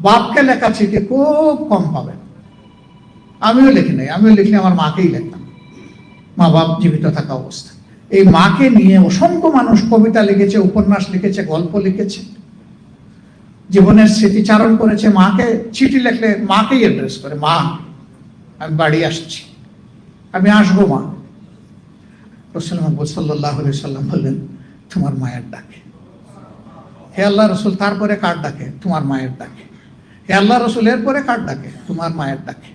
বাপকে লেখা চিঠি খুব কম পাবেন। আমিও লিখি নাই, আমিও লিখলে আমার মাকেই লিখতাম, মা বাপ জীবিত থাকা অবস্থা। এই মাকে নিয়ে অসংখ্য মানুষ কবিতা লিখেছে, উপন্যাস লিখেছে, গল্প লিখেছে, জীবনের স্মৃতিচারণ করেছে। মাকে চিঠি লিখলে মাকেই অ্যাড্রেস করে, মা আমি বাড়ি আসছি, আমি আসবো মা। রাসূল মুহাম্মদ সাল্লাল্লাহু আলাইহি সাল্লাম বললেন, তোমার মায়ের ডাকে। হে আল্লাহ রসুল, তারপরে কার ডাকে? তোমার মায়ের ডাকে। হে আল্লাহ রসুল, এরপরে কার ডাকে? তোমার মায়ের ডাকে।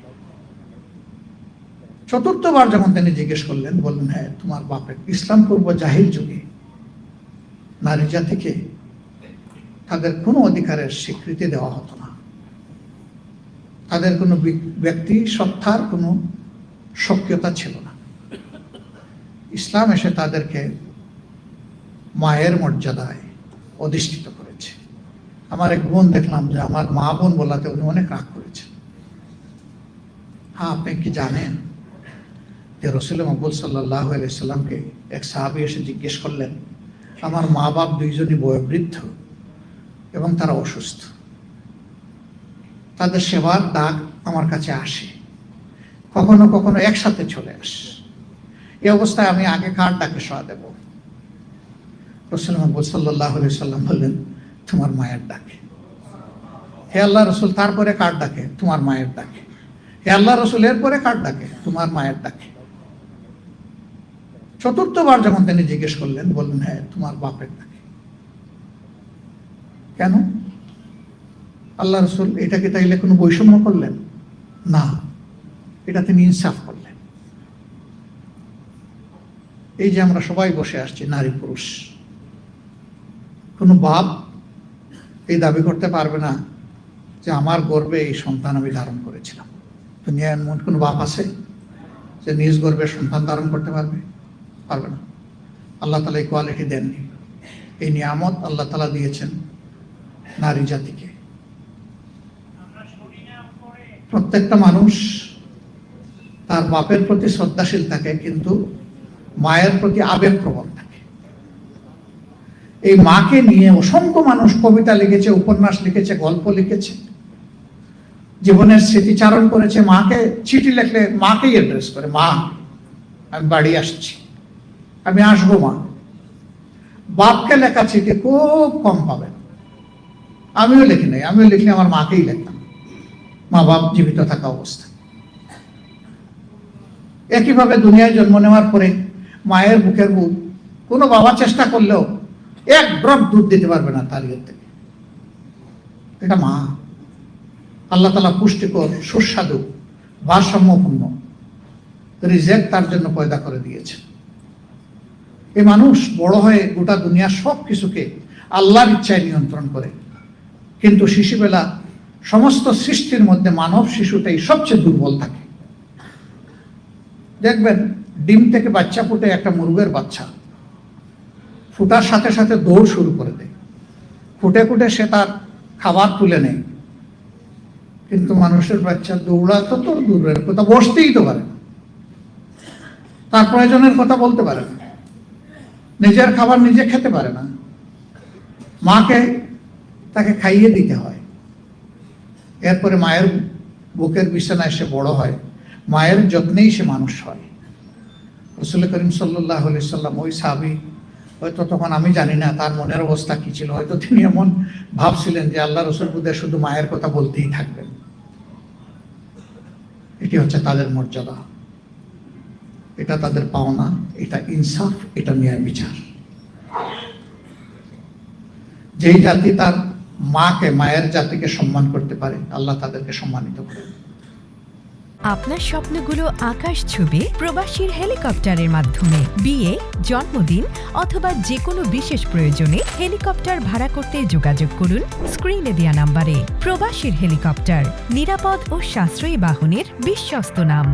চতুর্থবার যখন তিনি জিজ্ঞেস করলেন, বললেন, হ্যাঁ তোমার বাপের। ইসলাম পূর্ব জাহিল যুগে নারী জাতিকে তাদের কোনো অধিকারের স্বীকৃতি দেওয়া হতো না, তাদের কোনো ব্যক্তি সত্তার কোনো সক্রিয়তা ছিল না। ইসলাম এসে তাদেরকে মায়ের মর্যাদায় অধিষ্ঠিত করেছে। আমার এক বোন দেখলাম যে আমার মা বোন বলাতে উনি অনেক রাগ করেছেন। হ্যাঁ, আপনি কি জানেন যে রাসূল মুহাম্মদ সাল্লাল্লাহু আলাইহি সাল্লামকে এক সাহাবী এসে জিজ্ঞেস করলেন, আমার মা বাপ দুইজনই বয়োবৃদ্ধ এবং তারা অসুস্থ, তাদের সেবার ডাক আমার কাছে আসে, কখনো কখনো একসাথে চলে আসে। এই অবস্থায় আমি আগে কার ডাকে সাড়া দেব? রাসূল মুহাম্মদ সাল্লাল্লাহু আলাইহি সাল্লাম বললেন, তোমার মায়ের ডাকে। হে আল্লাহ রসুল, তারপরে কার ডাকে? তোমার মায়ের ডাকে। হে আল্লাহ রসুল, এরপরে কার ডাকে? তোমার মায়ের ডাকে। চতুর্থবার যখন তিনি জিজ্ঞেস করলেন, বললেন, হ্যাঁ তোমার বাপের ডাকে। কেন? আল্লাহ রসুল এটা কি তাইলে কোনো বৈষম্য করলেন? না, এটা তিনি ইনসাফ করলেন। এই যে আমরা সবাই বসে আসছি, নারী পুরুষ, কোনো বাপ এই দাবি করতে পারবে না যে আমার গর্ভে এই সন্তান আমি ধারণ করেছিলাম। দুনিয়ায় এমন কোনো বাপ আছে যে নিজ গর্ভে সন্তান ধারণ করতে পারবে? পারবে না। আল্লাহ তাআলা এই কোয়ালিটি দেননি। এই নিয়ামত আল্লাহ তাআলা দিয়েছেন নারী জাতিকে। প্রত্যেকটা মানুষ তার বাপের প্রতি শ্রদ্ধাশীল থাকে, কিন্তু মায়ের প্রতি আবেগপ্রবণ থাকে। এই মাকে নিয়ে অসংখ্য মানুষ কবিতা লিখেছে, উপন্যাস লিখেছে, গল্প লিখেছে, জীবনের স্মৃতিচারণ করেছে। মাকে চিঠি লিখলে মাকেই অ্যাড্রেস করে, মা আমি বাড়ি আসছি, আমি আসবো মা। বাপকে লেখা চিঠি খুব কম পাবেন। আমিও লিখি নাই, আমিও লিখলে আমার মাকেই লিখতাম, মা বাপ জীবিত থাকা অবস্থা। একইভাবে দুনিয়ায় জন্ম নেওয়ার পরে মায়ের বুকের বুক কোনো বাবা চেষ্টা করলেও এক ড্রপ দুধ দিতে পারবে না তার ইয়ে থেকে। এটা মা। আল্লাহ তাআলা পুষ্টিকর, সুস্বাদু, ভারসাম্যপূর্ণ রিজেক তার জন্য পয়দা করে দিয়েছে। এই মানুষ বড় হয়ে গোটা দুনিয়ার সব কিছুকে আল্লাহর ইচ্ছায় নিয়ন্ত্রণ করে, কিন্তু শিশুবেলা সমস্ত সৃষ্টির মধ্যে মানব শিশুটাই সবচেয়ে দুর্বল থাকে। দেখবেন ডিম থেকে বাচ্চা ফুটে একটা মুরগের বাচ্চা, ফুটার সাথে সাথে দৌড় শুরু করে দেয়, ফুটে ফুটে সে তার খাবার তুলে নেয়। কিন্তু মানুষের বাচ্চা দৌড়াতো তো দূরের কথা, বসতেই তো পারে না, তার প্রয়োজনের কথা বলতে পারে না, নিজের খাবার নিজে খেতে পারে না, মাকে তাকে খাইয়ে দিতে হয়। এরপরে মায়ের বুকের বিছানায় সে বড় হয়, মায়ের যত্নেই সে মানুষ হয়। রাসূল করিম সাল্লাল্লাহু আলাইহি সাল্লাম, ওই সাহাবী, হয়তো তখন আমি জানি না তার মনের অবস্থা কি ছিল, হয়তো তিনি এমন ভাবছিলেন যে আল্লাহ রাসূল বোধহয় শুধু মায়ের কথা বলতেই থাকবেন। এটি হচ্ছে তাদের মর্যাদা, এটা তাদের পাওনা, এটা ইনসাফ, এটা ন্যায় বিচার। যেই জাতি তার মাকে, মায়ের জাতিকে সম্মান করতে পারে, আল্লাহ তাদেরকে সম্মানিত করে। আপনার স্বপ্নগুলো আকাশ ছুবে প্রবাসীর হেলিকপ্টারের মাধ্যমে। বিয়ে, জন্মদিন অথবা যে কোনো বিশেষ প্রয়োজনে হেলিকপ্টার ভাড়া করতে যোগাযোগ করুন স্ক্রিনে দেয়া নাম্বারে। প্রবাসীর হেলিকপ্টার, নিরাপদ ও সাশ্রয়ী বাহনের বিশ্বস্ত নাম।